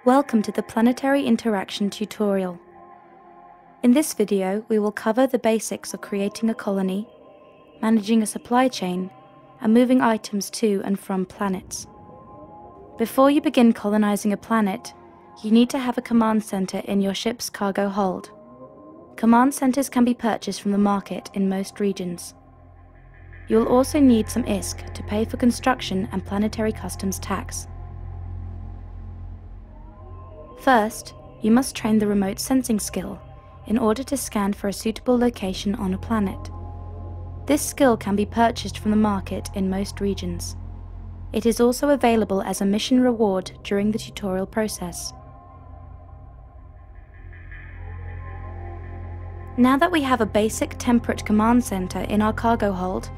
Welcome to the Planetary Interaction tutorial. In this video, we will cover the basics of creating a colony, managing a supply chain, and moving items to and from planets. Before you begin colonizing a planet, you need to have a command center in your ship's cargo hold. Command centers can be purchased from the market in most regions. You will also need some ISK to pay for construction and planetary customs tax. First, you must train the remote sensing skill in order to scan for a suitable location on a planet. This skill can be purchased from the market in most regions. It is also available as a mission reward during the tutorial process. Now that we have a basic temperate command center in our cargo hold,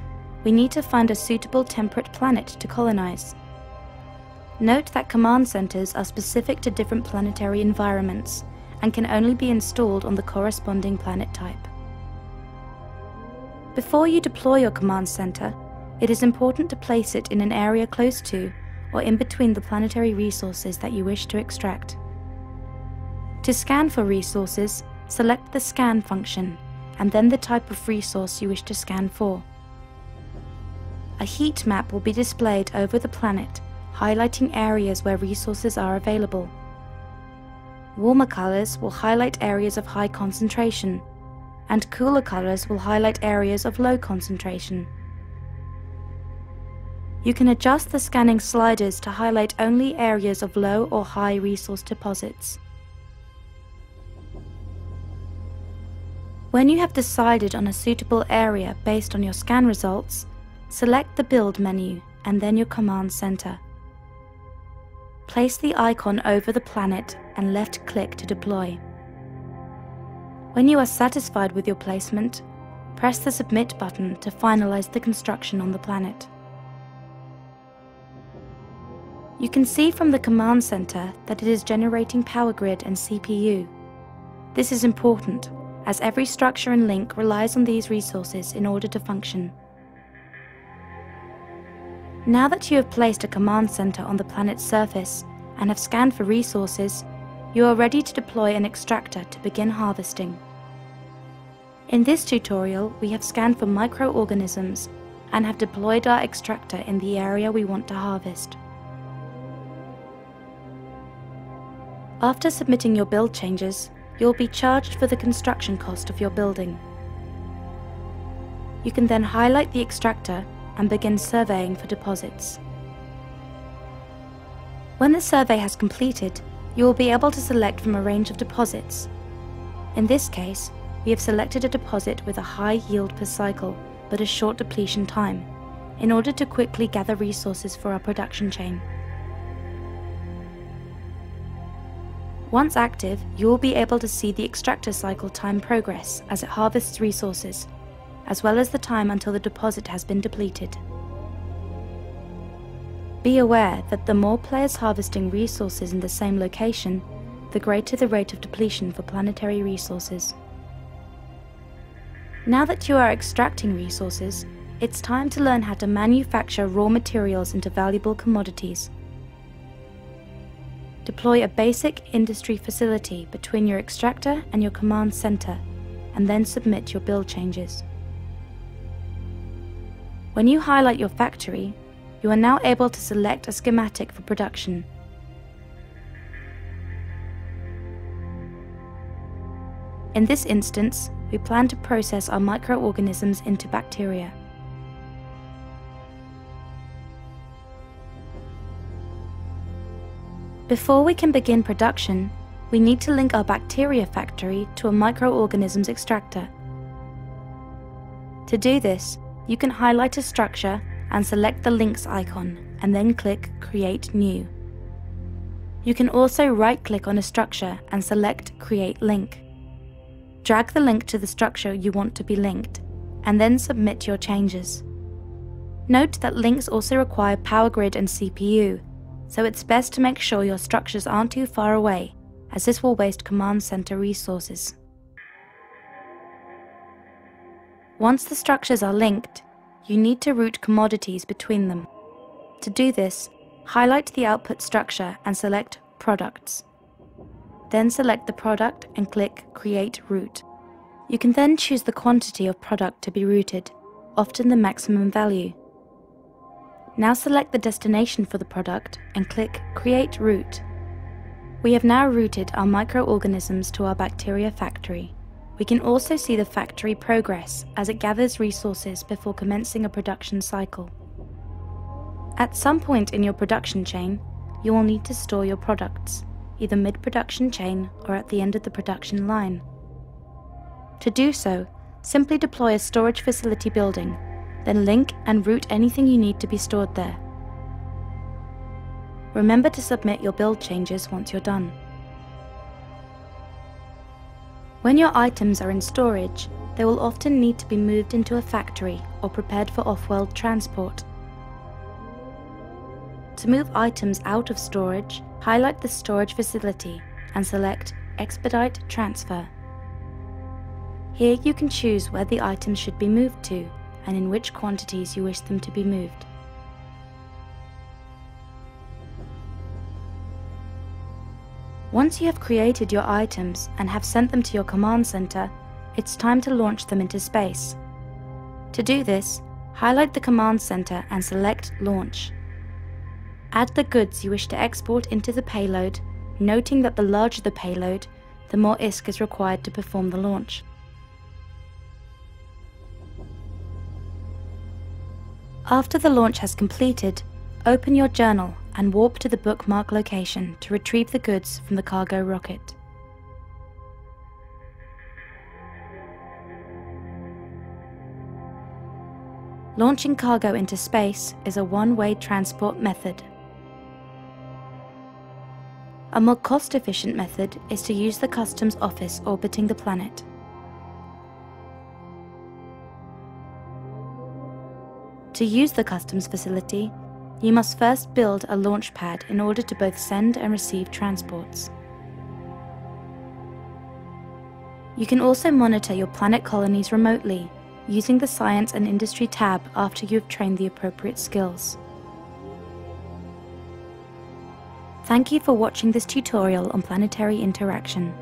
we need to find a suitable temperate planet to colonize. Note that command centers are specific to different planetary environments and can only be installed on the corresponding planet type. Before you deploy your command center, it is important to place it in an area close to or in between the planetary resources that you wish to extract. To scan for resources, select the scan function and then the type of resource you wish to scan for. A heat map will be displayed over the planet, highlighting areas where resources are available. Warmer colors will highlight areas of high concentration, and cooler colors will highlight areas of low concentration. You can adjust the scanning sliders to highlight only areas of low or high resource deposits. When you have decided on a suitable area based on your scan results, select the Build menu and then your command center. Place the icon over the planet and left-click to deploy. When you are satisfied with your placement, press the Submit button to finalize the construction on the planet. You can see from the command center that it is generating power grid and CPU. This is important, as every structure and link relies on these resources in order to function. Now that you have placed a command center on the planet's surface and have scanned for resources, you are ready to deploy an extractor to begin harvesting. In this tutorial, we have scanned for microorganisms and have deployed our extractor in the area we want to harvest. After submitting your build changes, you will be charged for the construction cost of your building. You can then highlight the extractor and begin surveying for deposits. When the survey has completed, you will be able to select from a range of deposits. In this case, we have selected a deposit with a high yield per cycle but a short depletion time, in order to quickly gather resources for our production chain. Once active, you will be able to see the extractor cycle time progress as it harvests resources, as well as the time until the deposit has been depleted. Be aware that the more players harvesting resources in the same location, the greater the rate of depletion for planetary resources. Now that you are extracting resources, it's time to learn how to manufacture raw materials into valuable commodities. Deploy a basic industry facility between your extractor and your command center, and then submit your build changes. When you highlight your factory, you are now able to select a schematic for production. In this instance, we plan to process our microorganisms into bacteria. Before we can begin production, we need to link our bacteria factory to a microorganisms extractor. To do this, you can highlight a structure and select the links icon and then click Create New. You can also right-click on a structure and select Create Link. Drag the link to the structure you want to be linked and then submit your changes. Note that links also require power grid and CPU, so it's best to make sure your structures aren't too far away, as this will waste command center resources. Once the structures are linked, you need to route commodities between them. To do this, highlight the output structure and select Products. Then select the product and click Create Route. You can then choose the quantity of product to be routed, often the maximum value. Now select the destination for the product and click Create Route. We have now routed our microorganisms to our bacteria factory. We can also see the factory progress as it gathers resources before commencing a production cycle. At some point in your production chain, you will need to store your products, either mid-production chain or at the end of the production line. To do so, simply deploy a storage facility building, then link and route anything you need to be stored there. Remember to submit your build changes once you're done. When your items are in storage, they will often need to be moved into a factory or prepared for off-world transport. To move items out of storage, highlight the storage facility and select Expedite Transfer. Here you can choose where the items should be moved to and in which quantities you wish them to be moved. Once you have created your items and have sent them to your command center, it's time to launch them into space. To do this, highlight the command center and select Launch. Add the goods you wish to export into the payload, noting that the larger the payload, the more ISK is required to perform the launch. After the launch has completed, open your journal and warp to the bookmark location to retrieve the goods from the cargo rocket. Launching cargo into space is a one-way transport method. A more cost-efficient method is to use the customs office orbiting the planet. To use the customs facility, you must first build a launch pad in order to both send and receive transports. You can also monitor your planet colonies remotely, using the Science and Industry tab after you have trained the appropriate skills. Thank you for watching this tutorial on planetary interaction.